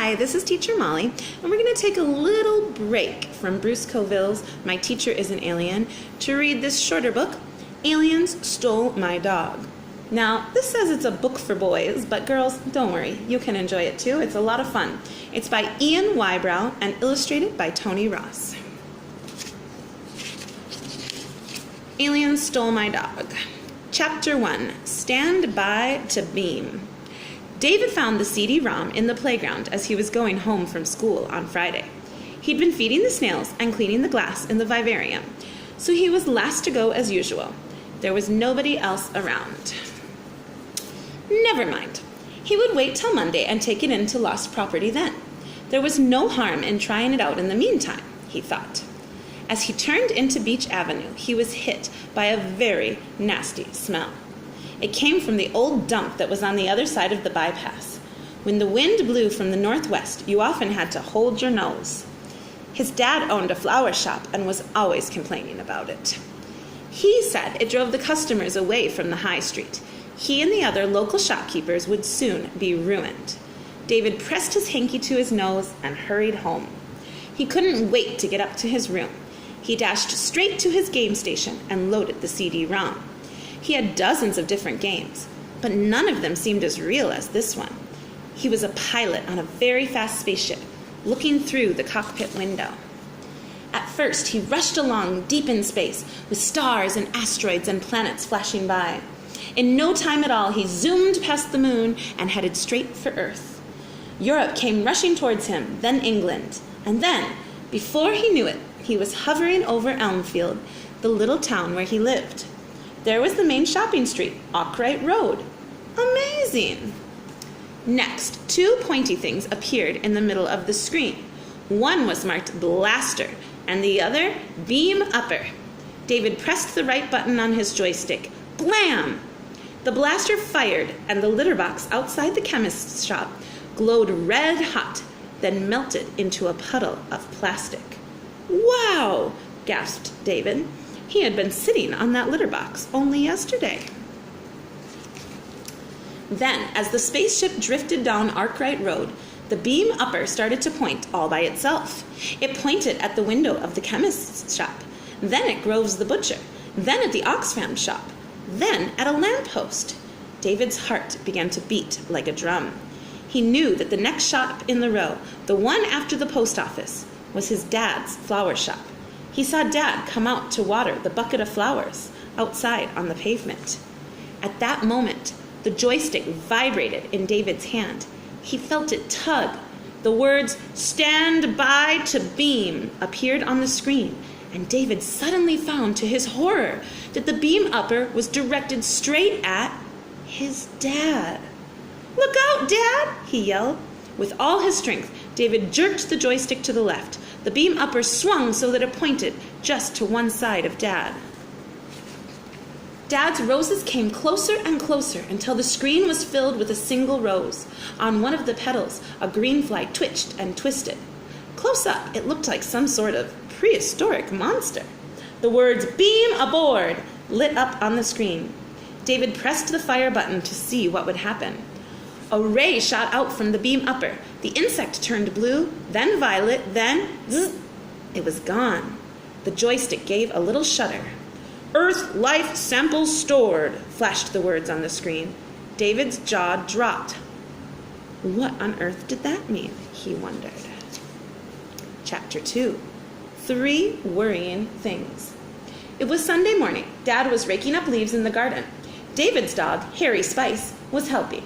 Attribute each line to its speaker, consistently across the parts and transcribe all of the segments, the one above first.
Speaker 1: Hi, this is Teacher Molly, and we're going to take a little break from Bruce Coville's My Teacher is an Alien to read this shorter book, Aliens Stole My Dog. Now, this says it's a book for boys, but girls, don't worry, you can enjoy it too. It's a lot of fun. It's by Ian Whybrow and illustrated by Tony Ross. Aliens Stole My Dog. Chapter 1, Stand By to Beam. David found the CD-ROM in the playground as he was going home from school on Friday. He'd been feeding the snails and cleaning the glass in the vivarium, so he was last to go as usual. There was nobody else around. Never mind. He would wait till Monday and take it into lost property then. There was no harm in trying it out in the meantime, he thought. As he turned into Beach Avenue, he was hit by a very nasty smell. It came from the old dump that was on the other side of the bypass. When the wind blew from the northwest, you often had to hold your nose. His dad owned a flower shop and was always complaining about it. He said it drove the customers away from the high street. He and the other local shopkeepers would soon be ruined. David pressed his hanky to his nose and hurried home. He couldn't wait to get up to his room. He dashed straight to his game station and loaded the CD-ROM. He had dozens of different games, but none of them seemed as real as this one. He was a pilot on a very fast spaceship, looking through the cockpit window. At first, he rushed along deep in space, with stars and asteroids and planets flashing by. In no time at all, he zoomed past the moon and headed straight for Earth. Europe came rushing towards him, then England, and then, before he knew it, he was hovering over Elmfield, the little town where he lived. There was the main shopping street, Arkwright Road. Amazing! Next, two pointy things appeared in the middle of the screen. One was marked Blaster, and the other Beam Upper. David pressed the right button on his joystick. Blam! The blaster fired, and the litter box outside the chemist's shop glowed red hot, then melted into a puddle of plastic. Wow! Gasped David. He had been sitting on that litter box only yesterday. Then, as the spaceship drifted down Arkwright Road, the beam upper started to point all by itself. It pointed at the window of the chemist's shop, then at Grove's the butcher, then at the Oxfam shop, then at a lamppost. David's heart began to beat like a drum. He knew that the next shop in the row, the one after the post office, was his dad's flower shop. He saw Dad come out to water the bucket of flowers outside on the pavement. At that moment, the joystick vibrated in David's hand. He felt it tug. The words, "Stand by to beam," appeared on the screen, and David suddenly found to his horror that the beam upper was directed straight at his dad. "Look out, Dad!" he yelled. With all his strength, David jerked the joystick to the left. The beam upper swung so that it pointed just to one side of Dad. Dad's roses came closer and closer until the screen was filled with a single rose. On one of the petals, a green fly twitched and twisted. Close up, it looked like some sort of prehistoric monster. The words, "Beam aboard," lit up on the screen. David pressed the fire button to see what would happen. A ray shot out from the beam upper. The insect turned blue, then violet, then zzz. It was gone. The joystick gave a little shudder. "Earth life samples stored," flashed the words on the screen. David's jaw dropped. What on earth did that mean? He wondered. Chapter 2. 3 Worrying Things. It was Sunday morning. Dad was raking up leaves in the garden. David's dog, Harry Spice, was helping.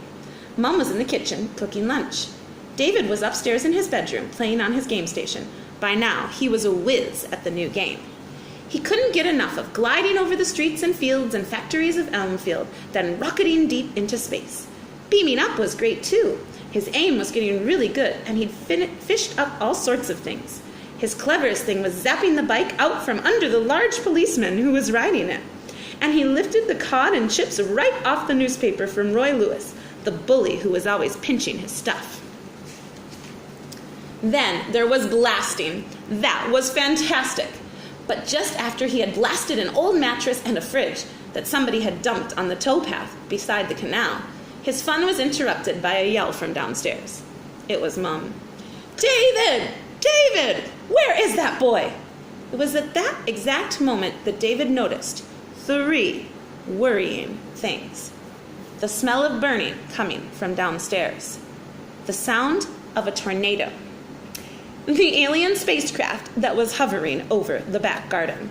Speaker 1: Mom was in the kitchen, cooking lunch. David was upstairs in his bedroom, playing on his game station. By now, he was a whiz at the new game. He couldn't get enough of gliding over the streets and fields and factories of Elmfield, then rocketing deep into space. Beaming up was great, too. His aim was getting really good, and he'd fished up all sorts of things. His cleverest thing was zapping the bike out from under the large policeman who was riding it. And he lifted the cod and chips right off the newspaper from Roy Lewis, the bully who was always pinching his stuff. Then there was blasting. That was fantastic. But just after he had blasted an old mattress and a fridge that somebody had dumped on the towpath beside the canal, his fun was interrupted by a yell from downstairs. It was Mum. "David! David! Where is that boy?" It was at that exact moment that David noticed 3 worrying things. The smell of burning coming from downstairs. The sound of a tornado. The alien spacecraft that was hovering over the back garden.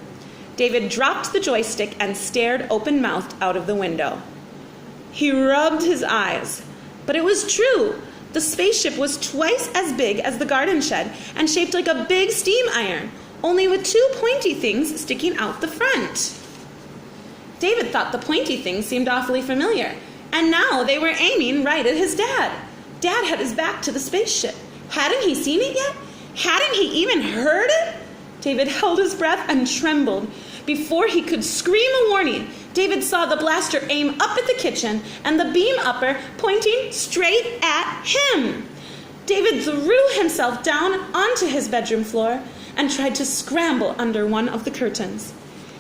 Speaker 1: David dropped the joystick and stared open-mouthed out of the window. He rubbed his eyes, but it was true. The spaceship was twice as big as the garden shed and shaped like a big steam iron, only with 2 pointy things sticking out the front. David thought the pointy things seemed awfully familiar, and now they were aiming right at his dad. Dad had his back to the spaceship. Hadn't he seen it yet? Hadn't he even heard it? David held his breath and trembled. Before he could scream a warning, David saw the blaster aim up at the kitchen and the beam upper pointing straight at him. David threw himself down onto his bedroom floor and tried to scramble under one of the curtains.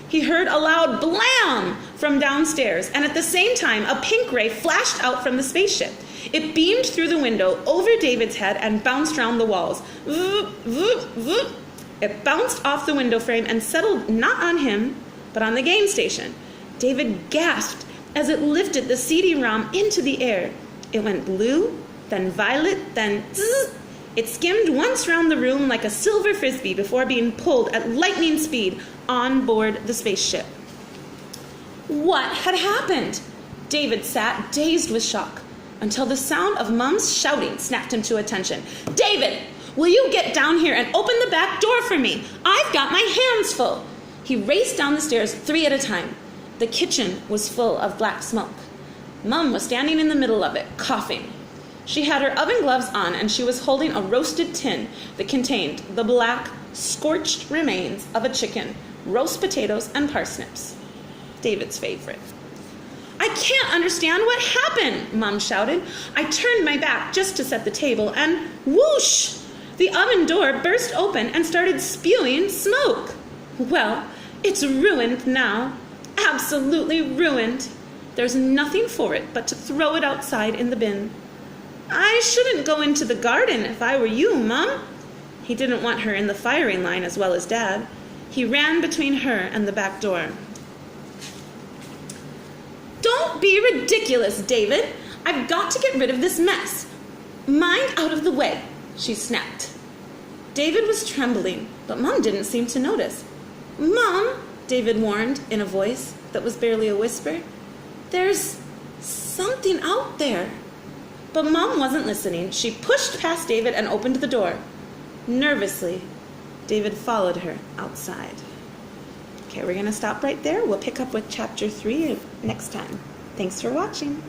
Speaker 1: He heard a loud blam from downstairs, and at the same time, a pink ray flashed out from the spaceship. It beamed through the window over David's head and bounced around the walls. Vroom, vroom, vroom. It bounced off the window frame and settled not on him, but on the game station. David gasped as it lifted the CD-ROM into the air. It went blue, then violet, then zzz. It skimmed once round the room like a silver frisbee before being pulled at lightning speed on board the spaceship. What had happened? David sat dazed with shock until the sound of Mom's shouting snapped him to attention. "David, will you get down here and open the back door for me? I've got my hands full." He raced down the stairs 3 at a time. The kitchen was full of black smoke. Mom was standing in the middle of it, coughing. She had her oven gloves on, and she was holding a roasted tin that contained the black, scorched remains of a chicken, roast potatoes, and parsnips. David's favorite. "I can't understand what happened," Mom shouted. "I turned my back just to set the table, and whoosh! The oven door burst open and started spewing smoke. Well, it's ruined now. Absolutely ruined. There's nothing for it but to throw it outside in the bin. I shouldn't go into the garden if I were you, Mom." He didn't want her in the firing line as well as Dad. He ran between her and the back door. "Don't be ridiculous, David. I've got to get rid of this mess. Mind out of the way," she snapped. David was trembling, but Mom didn't seem to notice. "Mom," David warned in a voice that was barely a whisper, "there's something out there." But Mom wasn't listening. She pushed past David and opened the door. Nervously, David followed her outside. Okay, we're going to stop right there. We'll pick up with Chapter 3 next time. Thanks for watching.